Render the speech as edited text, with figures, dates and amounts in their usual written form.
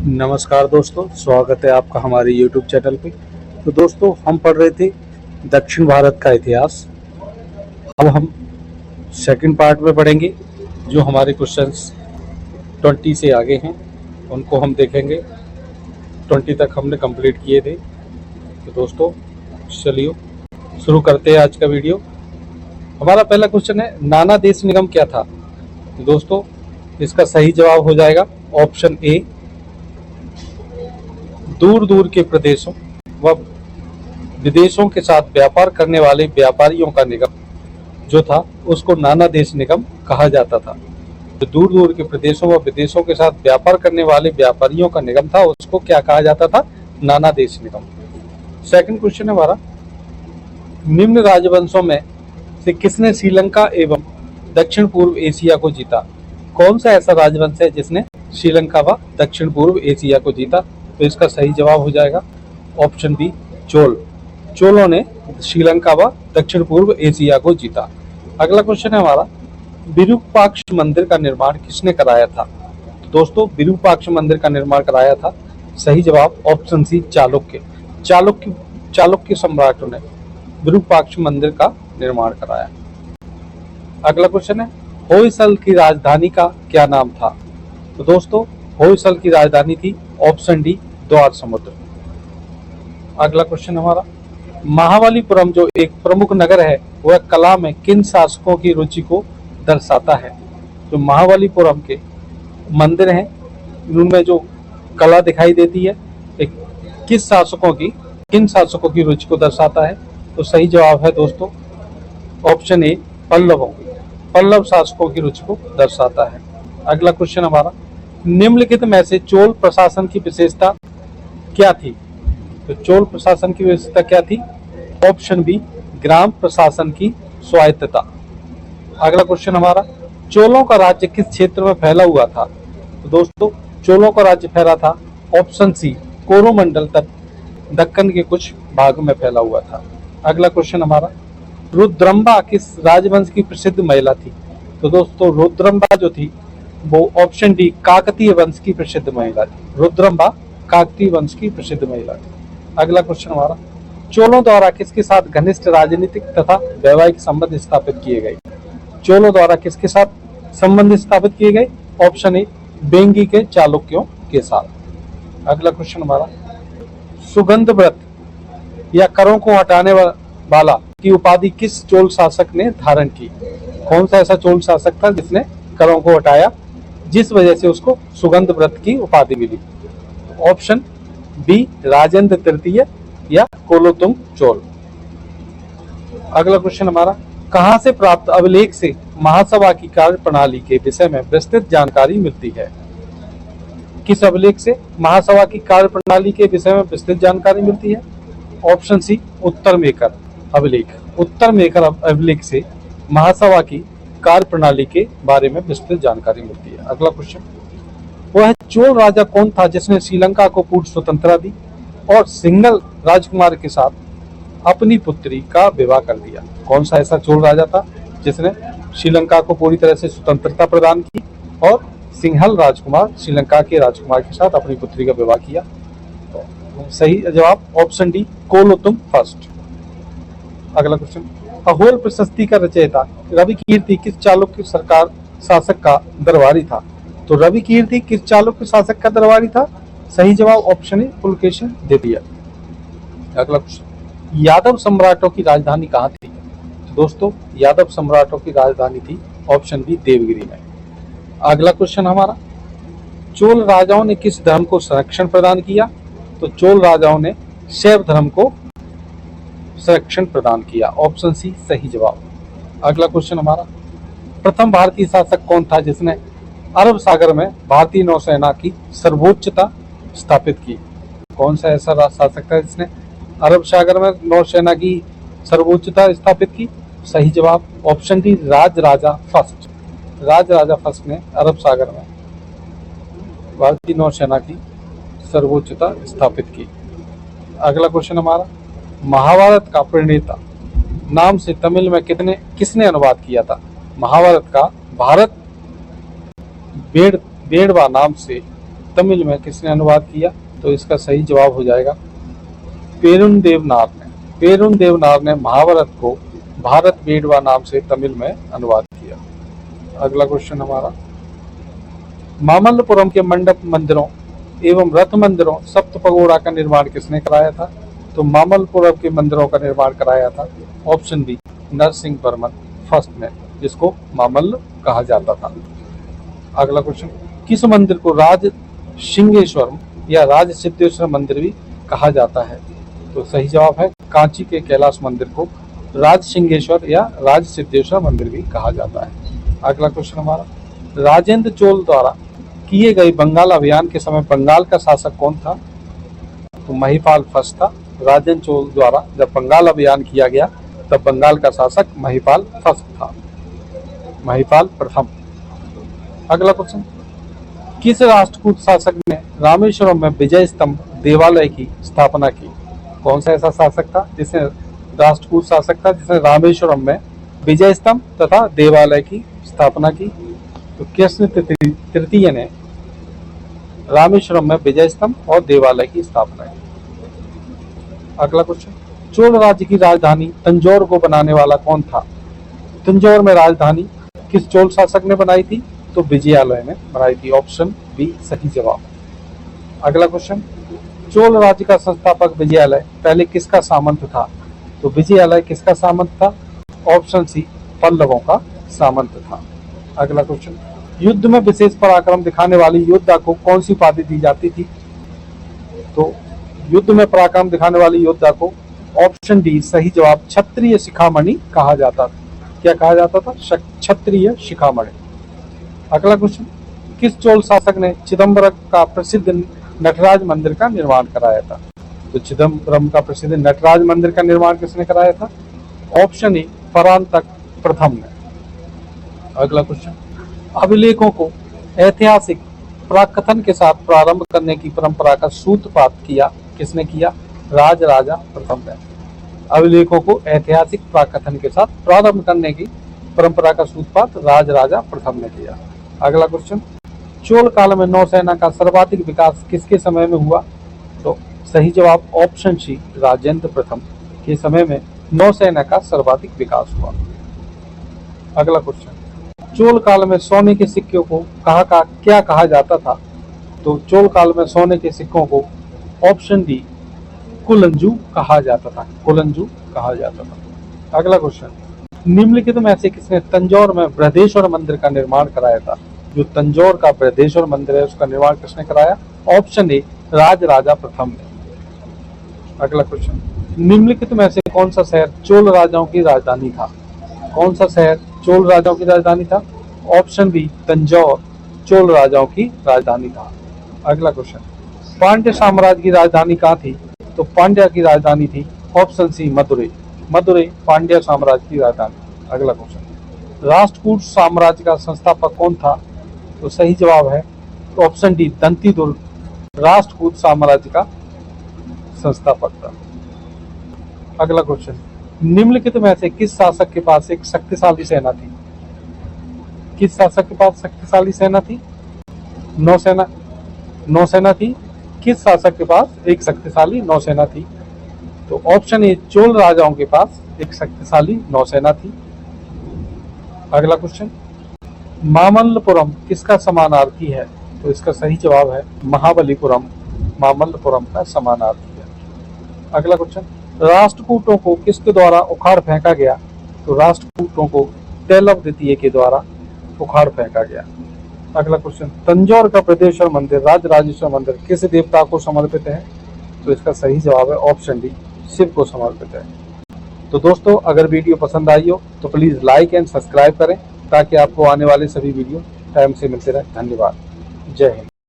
नमस्कार दोस्तों, स्वागत है आपका हमारे YouTube चैनल पे। तो दोस्तों, हम पढ़ रहे थे दक्षिण भारत का इतिहास। अब हम सेकंड पार्ट में पढ़ेंगे। जो हमारे क्वेश्चंस 20 से आगे हैं उनको हम देखेंगे। 20 तक हमने कंप्लीट किए थे। तो दोस्तों चलिए शुरू करते हैं आज का वीडियो। हमारा पहला क्वेश्चन है, नाना देश निगम क्या था? तो दोस्तों इसका सही जवाब हो जाएगा ऑप्शन ए, दूर दूर के प्रदेशों व विदेशों के साथ व्यापार करने वाले व्यापारियों का निगम जो था उसको नाना देश निगम कहा जाता था। जो दूर दूर के प्रदेशों व विदेशों के साथ व्यापार करने वाले व्यापारियों का निगम था उसको क्या कहा जाता था? नाना देश निगम। सेकंड क्वेश्चन है हमारा, निम्न राजवंशों में से किसने श्रीलंका एवं दक्षिण पूर्व एशिया को जीता? कौन सा ऐसा राजवंश है जिसने श्रीलंका व दक्षिण पूर्व एशिया को जीता? तो इसका सही जवाब हो जाएगा ऑप्शन बी, चोल। चोलों ने श्रीलंका व दक्षिण पूर्व एशिया को जीता। अगला क्वेश्चन है हमारा, विरूपाक्ष मंदिर का निर्माण किसने कराया था? तो दोस्तों विरूपाक्ष मंदिर का निर्माण कराया था, सही जवाब ऑप्शन सी, चालुक्य। चालुक्य सम्राटों ने विरूपाक्ष मंदिर का निर्माण कराया। अगला क्वेश्चन है, होयसल की राजधानी का क्या नाम था? तो दोस्तों होयसल की राजधानी थी ऑप्शन डी, द्वार समुद्र। अगला क्वेश्चन हमारा, महाबलीपुरम जो एक प्रमुख नगर है वह कला में किन शासकों की रुचि को दर्शाता है? जो महाबलीपुरम के मंदिर हैं उनमें जो कला दिखाई देती है एक किन शासकों की रुचि को दर्शाता है? तो सही जवाब है दोस्तों ऑप्शन ए, पल्लव शासकों की रुचि को दर्शाता है। अगला क्वेश्चन हमारा, निम्नलिखित में से चोल प्रशासन की विशेषता क्या थी? तो चोल प्रशासन की विशेषता क्या थी? ऑप्शन बी, ग्राम प्रशासन की स्वायत्तता। अगला क्वेश्चन हमारा, चोलों का राज्य किस क्षेत्र में फैला हुआ था? तो दोस्तों चोलों का राज्य फैला था ऑप्शन सी, कोरोमंडल तक दक्कन के कुछ भागों में फैला हुआ था। अगला क्वेश्चन हमारा, रुद्रम्बा किस राजवंश की प्रसिद्ध महिला थी? तो दोस्तों रुद्रम्बा जो थी वो ऑप्शन डी, काकतीय वंश की प्रसिद्ध महिला थी। रुद्रम्बा काकतीय वंश की प्रसिद्ध महिला थी। अगला क्वेश्चन हमारा, चोलों द्वारा किसके साथ घनिष्ठ राजनीतिक तथा वैवाहिक संबंध स्थापित किए गए? चोलों द्वारा किसके साथ संबंध स्थापित किए गए? ऑप्शन ए, बेंगी के चालुक्यों के साथ। अगला क्वेश्चन हमारा, सुगंध व्रत या करों को हटाने वाला की उपाधि किस चोल शासक ने धारण की? कौन सा ऐसा चोल शासक था जिसने करों को हटाया जिस वजह से उसको सुगंध व्रत की उपाधि मिली? ऑप्शन बी, राजेंद्र तृतीय या कोलोतुंग चोल। अगला क्वेश्चन हमारा, कहां से प्राप्त अभिलेख से महासभा की कार्य प्रणाली के विषय में विस्तृत जानकारी मिलती है? किस अभिलेख से महासभा की कार्य प्रणाली के विषय में विस्तृत जानकारी मिलती है? ऑप्शन सी, उत्तर मेकर अभिलेख। उत्तर मेकर अभिलेख से महासभा की कार्य प्रणाली के बारे में विस्तृत जानकारी मिलती है। अगला क्वेश्चन, वह चोल राजा कौन था जिसने श्रीलंका को पूर्ण स्वतंत्रता दी और सिंघल राजकुमार के साथ अपनी पुत्री का विवाह कर दिया? कौन सा ऐसा चोल राजा था जिसने श्रीलंका को पूरी तरह से स्वतंत्रता प्रदान की और सिंघल राजकुमार श्रीलंका के राजकुमार के साथ अपनी पुत्री का विवाह किया? तो सही जवाब ऑप्शन डी, कोलोतुंग फर्स्ट। अगला क्वेश्चन, अहोल प्रशस्ति का रचयिता रवि कीर्ति किस चालुक्य सरकार शासक का दरबारी था? तो रवि कीर्ति किस चालुक्य शासक का दरबारी था? सही जवाब ऑप्शन ए, पुलकेशिन द्वितीय। अगला क्वेश्चन, यादव सम्राटों की राजधानी कहाँ थी? दोस्तों यादव सम्राटों की राजधानी थी ऑप्शन बी, देवगिरी में। अगला क्वेश्चन हमारा, चोल राजाओं ने किस धर्म को संरक्षण प्रदान किया? तो चोल राजाओं ने शैव धर्म को संरक्षण प्रदान किया, ऑप्शन सी सही जवाब। अगला क्वेश्चन हमारा, प्रथम भारतीय शासक कौन था जिसने अरब सागर में भारतीय नौसेना की सर्वोच्चता स्थापित की? कौन सा ऐसा शासक था जिसने अरब सागर में नौसेना की सर्वोच्चता स्थापित की? सही जवाब option D, Rajaraja first. Rajaraja first ने अरब सागर में भारतीय नौसेना की सर्वोच्चता स्थापित की। अगला क्वेश्चन हमारा, महाभारत का प्रणेता नाम से तमिल में किसने अनुवाद किया था? महाभारत का भारत बेड़वा नाम से तमिल में किसने अनुवाद किया? तो इसका सही जवाब हो जाएगा पेरुंदेवनार ने। पेरुंदेवनार ने महाभारत को भारत बेड़वा नाम से तमिल में अनुवाद किया। अगला क्वेश्चन हमारा, मामल्लपुरम के मंडप मंदिरों एवं रथ मंदिरों सप्त पगोड़ा का निर्माण किसने कराया था? तो मामल्लपुरम के मंदिरों का निर्माण कराया था option B Narasimha Varman first ने, जिसको मामल्ल कहा जाता था। अगला क्वेश्चन, किस मंदिर को राज सिंहेश्वर या राज सिद्धेश्वर मंदिर भी कहा जाता है? तो सही जवाब है कांची के कैलाश मंदिर को राज सिंहेश्वर या राज सिद्धेश्वर मंदिर भी कहा जाता है। अगला क्वेश्चन हमारा, राजेंद्र चोल द्वारा किए गए बंगाल अभियान के समय बंगाल का शासक कौन था? तो महिपाल फर्स्ट था। राजेंद्र चोल द्वारा जब बंगाल अभियान किया गया तब बंगाल का शासक महिपाल फर्स्ट था, महिपाल प्रथम। अगला क्वेश्चन, किस राष्ट्रकूट शासक ने रामेश्वरम में विजय स्तंभ देवालय की स्थापना की? कौन सा ऐसा शासक था जिसने राष्ट्रकूट शासक था जिसने रामेश्वरम में विजय स्तंभ तथा देवालय की स्थापना की? तो कृष्ण तृतीय ने रामेश्वरम में विजय स्तंभ और देवालय की स्थापना की। अगला क्वेश्चन, चोल राज्य की राजधानी तंजौर को बनाने वाला कौन था? तंजौर में राजधानी किस चोल शासक ने बनाई थी? तो विजयालय ने बनाई थी, ऑप्शन बी सही जवाब। अगला क्वेश्चन, चोल राज्य का संस्थापक विजयालय पहले किसका सामंत था? तो विजयालय किसका सामंत था? ऑप्शन सी पल्लवों का सामंत था। अगला क्वेश्चन, युद्ध में विशेष पराक्रम दिखाने वाली योद्धा को कौन सी उपाधि दी जाती थी? तो युद्ध में पराक्रम दिखाने वाली योद्धा को ऑप्शन डी सही जवाब क्षत्रिय शिखामणि कहा जाता था। क्या कहा जाता था? क्षत्रिय शिखामणि। अगला क्वेश्चन, किस चोल शासक ने चिदम्बरम का प्रसिद्ध नटराज मंदिर का निर्माण कराया था? तो चिदम्बरम का प्रसिद्ध नटराज मंदिर का निर्माण किसने कराया था? ऑप्शन ए परांतक प्रथम ने। अगला क्वेश्चन, अभिलेखों को ऐतिहासिक प्राकथन के साथ प्रारंभ करने की परंपरा का सूत्रपात किया किसने किया? राज राजा प्रथम ने। अभिलेखों को ऐतिहासिक प्राकथन के साथ प्रारंभ करने की परंपरा का सूत्रपात राज राजा प्रथम ने किया। अगला क्वेश्चन, चोल काल में नौसेना का सर्वाधिक विकास किसके समय में हुआ? तो सही जवाब ऑप्शन सी राजेंद्र प्रथम के समय में नौसेना का सर्वाधिक विकास हुआ। अगला क्वेश्चन, चोल काल में सोने के सिक्कों को क्या कहा जाता था? तो चोल काल में सोने के सिक्कों को ऑप्शन डी कुलंजू कहा जाता था, कुलंजू कहा जाता था। अगला क्वेश्चन, निम्नलिखित में से किसने तंजौर में बृहदेश्वर मंदिर का निर्माण कराया था? जो तंजौर का बृहदेश्वर मंदिर है उसका निर्माण किसने कराया? ऑप्शन ए राज राजा प्रथम ने। अगला क्वेश्चन, निम्नलिखित में से कौन सा शहर चोल राजाओं की राजधानी था? कौन सा शहर चोल राजाओं की राजधानी था? ऑप्शन बी तंजौर चोल राजाओं की राजधानी था। अगला क्वेश्चन, पांड्य साम्राज्य की राजधानी कहाँ थी? तो पांड्या की राजधानी थी ऑप्शन सी मदुरै, मदुरै पांड्या साम्राज्य की राजधानी। अगला क्वेश्चन, राष्ट्रकूट साम्राज्य का संस्थापक कौन था? तो सही जवाब है ऑप्शन डी दंतीदुर्ग राष्ट्रकूट साम्राज्य का संस्थापक था। अगला क्वेश्चन, निम्नलिखित में से किस शासक के पास एक शक्तिशाली सेना थी? किस शासक के पास शक्तिशाली सेना थी? नौसेना थी। किस शासक के पास एक शक्तिशाली नौसेना थी? तो ऑप्शन ए चोल राजाओं के पास एक शक्तिशाली नौसेना थी। अगला क्वेश्चन, मामल्लपुरम किसका समानार्थी है? तो इसका सही जवाब है महाबलीपुरम मामल्लपुरम का समानार्थी है। अगला क्वेश्चन, राष्ट्रकूटों को किसके द्वारा उखाड़ फेंका गया? तो राष्ट्रकूटों को तेलव द्वितीय के द्वारा उखाड़ फेंका गया। अगला क्वेश्चन, तंजौर का बृहदेश्वर मंदिर राजराजेश्वर मंदिर किस देवता को समर्पित है? तो इसका सही जवाब है ऑप्शन डी शिव को समर्पित है। तो दोस्तों, अगर वीडियो पसंद आई हो तो प्लीज लाइक एंड सब्सक्राइब करें ताकि आपको आने वाले सभी वीडियो टाइम से मिलते रहे। धन्यवाद। जय हिंद।